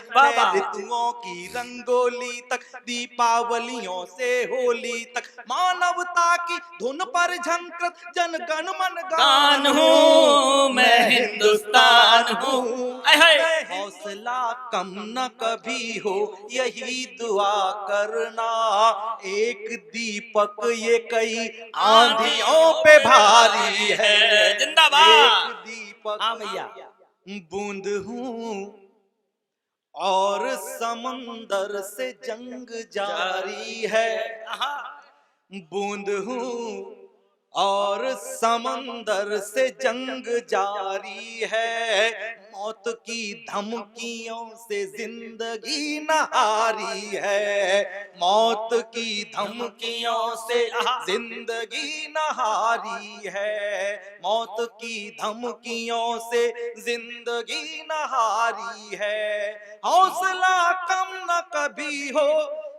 बाबा। ऋतुओं की रंगोली तक, दीपावलियों से होली तक, मानवता की धुन पर झंकृत जन गण मन गान हूँ मैं हिंदुस्तान हूँ। मैं हौसला कम न कभी हो यही दुआ करना, एक दीपक ये कई आंधियों पे भारी है। जिंदाबाद। एक दीपक हाँ भैया। बूंद हूँ और समंदर से जंग जारी है। बूंद हूँ और समंदर से जंग जारी है, मौत की धमकियों से जिंदगी न हारी है। मौत की धमकियों से जिंदगी न हारी है। मौत की धमकियों से जिंदगी न हारी है। हौसला कम न कभी हो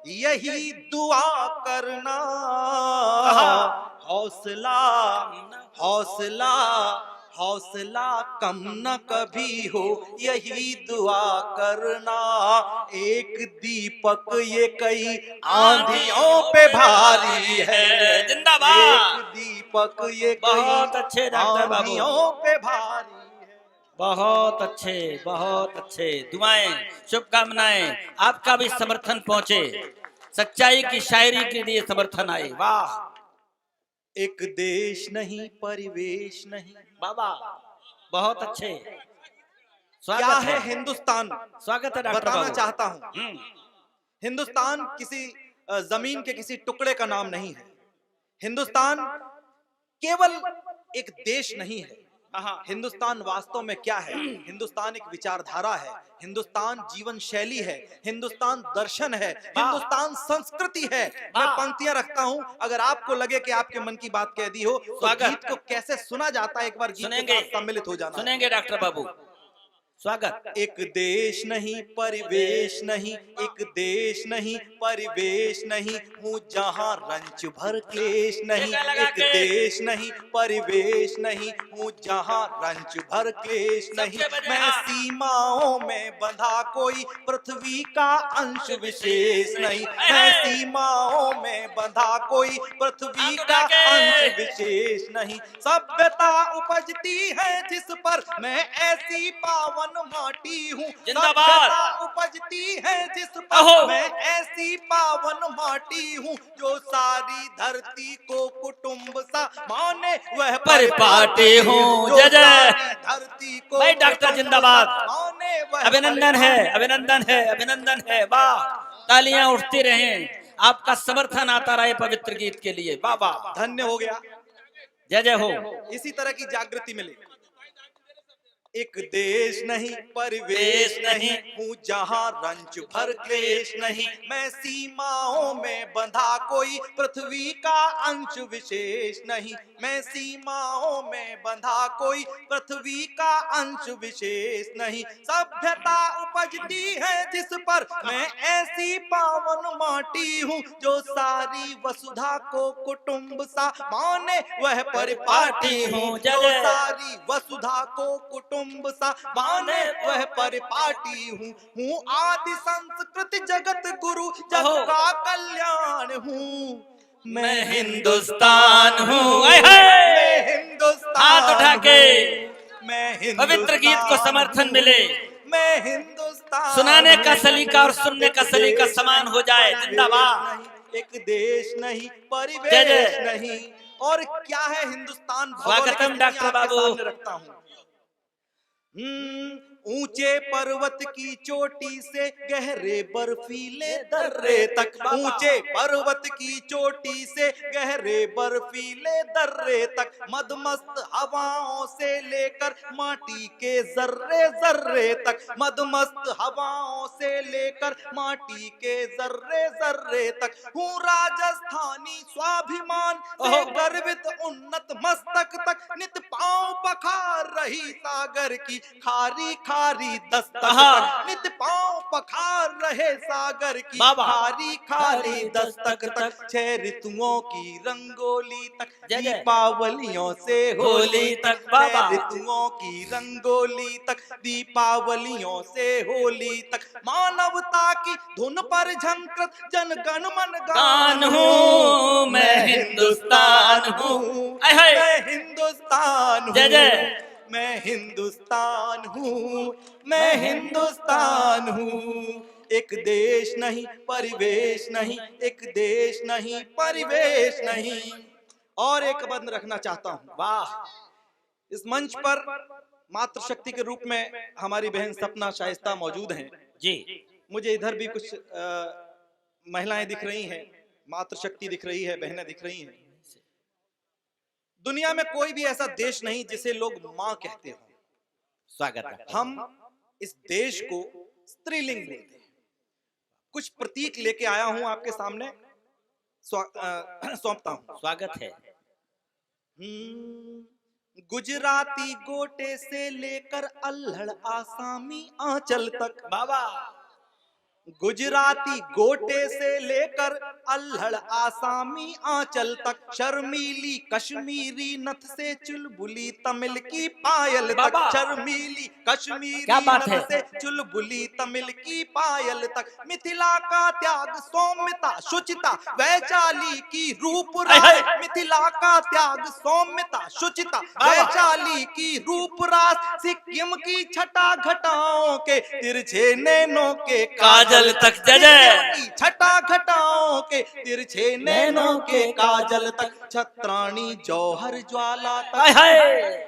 यही दुआ करना, हौसला हौसला हौसला कम न कभी हो यही दुआ करना, एक दीपक ये कई आंधियों पे भारी है। जिंदाबाद। एक दीपक ये बहुत कई अच्छे डॉक्टर बाबू, आंधियों पे भारी है। बहुत अच्छे, बहुत अच्छे। दुआएं, शुभकामनाएं, आपका भी समर्थन पहुंचे, सच्चाई की शायरी के लिए समर्थन आए। वाह। एक देश नहीं परिवेश नहीं। बाबा बहुत अच्छे। क्या स्वागत है हिंदुस्तान, स्वागत है डॉक्टर बताना बाबू। चाहता हूं। हिंदुस्तान किसी जमीन के किसी टुकड़े का नाम नहीं है। हिंदुस्तान केवल एक देश नहीं है। हिंदुस्तान वास्तव में क्या है? हिंदुस्तान एक विचारधारा है, हिंदुस्तान जीवन शैली है, हिंदुस्तान दर्शन है, हिंदुस्तान संस्कृति है। मैं पंक्तियां रखता हूं, अगर आपको लगे कि आपके मन की बात कह दी हो तो गीत को कैसे सुना जाता है एक बार गीत के साथ सम्मिलित हो जाना। सुनेंगे डॉक्टर बाबू। स्वागत। एक देश नहीं परिवेश नहीं, एक देश नहीं परिवेश नहीं, हूँ जहाँ रंच भर क्लेश नहीं। एक देश नहीं परिवेश नहीं, हूँ जहाँ रंच भर क्लेश नहीं। मैं सीमाओं में बंधा कोई पृथ्वी का अंश विशेष नहीं। मैं सीमाओं में बंधा कोई पृथ्वी का अंश विशेष नहीं। सभ्यता उपजती है जिस पर मैं ऐसी पावन माटी हूँ। सभ्यता उपजती है जिस पर मैं ऐसी पावन माटी हूँ, जो सारी धरती को कुटुंब सा माने वह परिपाटी हूँ। जय जय धरती को भाई डॉक्टर जिंदाबाद। माने वह अभिनंदन है, अभिनंदन है, अभिनंदन है। वाह, तालियां उठती रहें, आपका समर्थन आता रहे पवित्र गीत के लिए। वाह वाह, धन्य हो गया। जय जय हो। इसी तरह की जागृति मिले। एक देश नहीं परिवेश नहीं, हूँ जहाँ रंच भर क्लेश नहीं। मैं सीमाओं में बंधा कोई पृथ्वी का अंश विशेष नहीं। मैं सीमाओं में बंधा कोई पृथ्वी का अंश विशेष नहीं। सभ्यता उपजती है जिस पर मैं ऐसी पावन माटी हूँ, जो सारी वसुधा को कुटुंब सा माने वह परिपाटी हूँ। जो सारी वसुधा को कुटुंब सा माने वह परिपाटी हूँ। हूँ आदि संस्कृति जगत गुरु जग का कल्याण हूँ। मैं हिंदुस्तान हूँ। मैं हिंदुस्तान, हाथ उठा के मैं पवित्र गीत को समर्थन मिले। मैं हिंदुस्तान, सुनाने का सलीका और सुनने का सलीका समान हो जाए। जिंदाबाद। एक देश नहीं परिवेश नहीं। और क्या है हिंदुस्तान? स्वागतम डॉक्टर बाबू। रखता हूँ। ऊंचे पर्वत की चोटी से गहरे बर्फीले दर्रे तक, ऊंचे पर्वत की चोटी से गहरे बर्फीले दर्रे तक, मदमस्त हवाओं से लेकर माटी के जर्रे जर्रे तक, मदमस्त हवाओं से लेकर माटी के जर्रे जर्रे तक। हूँ राजस्थानी स्वाभिमान से गर्वित उन्नत मस्तक तक, नित पांव पखार रही सागर की खारी खारी दस्तक तक, नित पांव पखार रहे सागर की, बाबा। खारी खाली दस्तक तक, 6 ऋतुओं की रंगोली तक, जय जय। दीपावलियों से होली तक, बाबा। 6 ऋतुओं की रंगोली तक, दीपावलियों से होली तक, मानवता की धुन पर झंकृत जन गण मन गान हूँ, मैं हिंदुस्तान हूँ। मैं हिंदुस्तान हूँ, जय जय। मैं हिंदुस्तान हूँ, मैं हिंदुस्तान हूँ। एक देश नहीं परिवेश नहीं, एक देश नहीं परिवेश नहीं। और एक बंद रखना चाहता हूँ। वाह। इस मंच पर मातृशक्ति के रूप में हमारी बहन सपना शाइस्ता मौजूद हैं जी। मुझे इधर भी कुछ महिलाएं दिख रही हैं, मातृशक्ति दिख रही है, बहनें दिख रही हैं। दुनिया में कोई भी ऐसा देश नहीं जिसे लोग मां कहते हो। स्वागत है। हम इस देश को स्त्रीलिंग बोलते हैं। कुछ प्रतीक लेके आया हूं आपके सामने, सौंपता हूं। स्वागत है। गुजराती गोटे से लेकर अल्हड़ आसामी आंचल तक, बाबा। गुजराती गोटे से लेकर अल्हड़ आसामी आंचल तक, शर्मीली कश्मीरी नथ से चुलबुली तमिल की पायल तक, शर्मीली कश्मीरी नथ से चुलबुली तमिल की पायल तक, मिथिला का त्याग सौम्यता शुचिता वैचाली की रूप रास, मिथिला का त्याग सौम्यता शुचिता वैचाली की रूप रास, सिक्किम की छटा घटाओं के तिरछे नैनों के काजल तक, जय जय। छटा घटाओं के तिरछे नैनों के काजल तक, छत्राणी जौहर ज्वाला तक,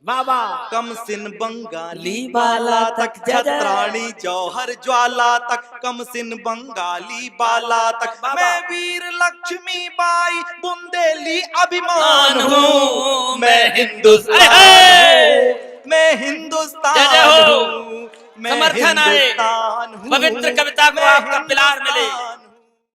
बाबा। कमसिन बंगाली बाला तक, छत्राणी जौहर ज्वाला तक, कमसिन बंगाली बाला तक, मैं वीर लक्ष्मी बाई बुंदेली अभिमान हूँ, मैं हिंदुस्तान, मैं हिंदुस्तान हूँ, समर्थन आए, पवित्र कविता को आपका पिलार मिले।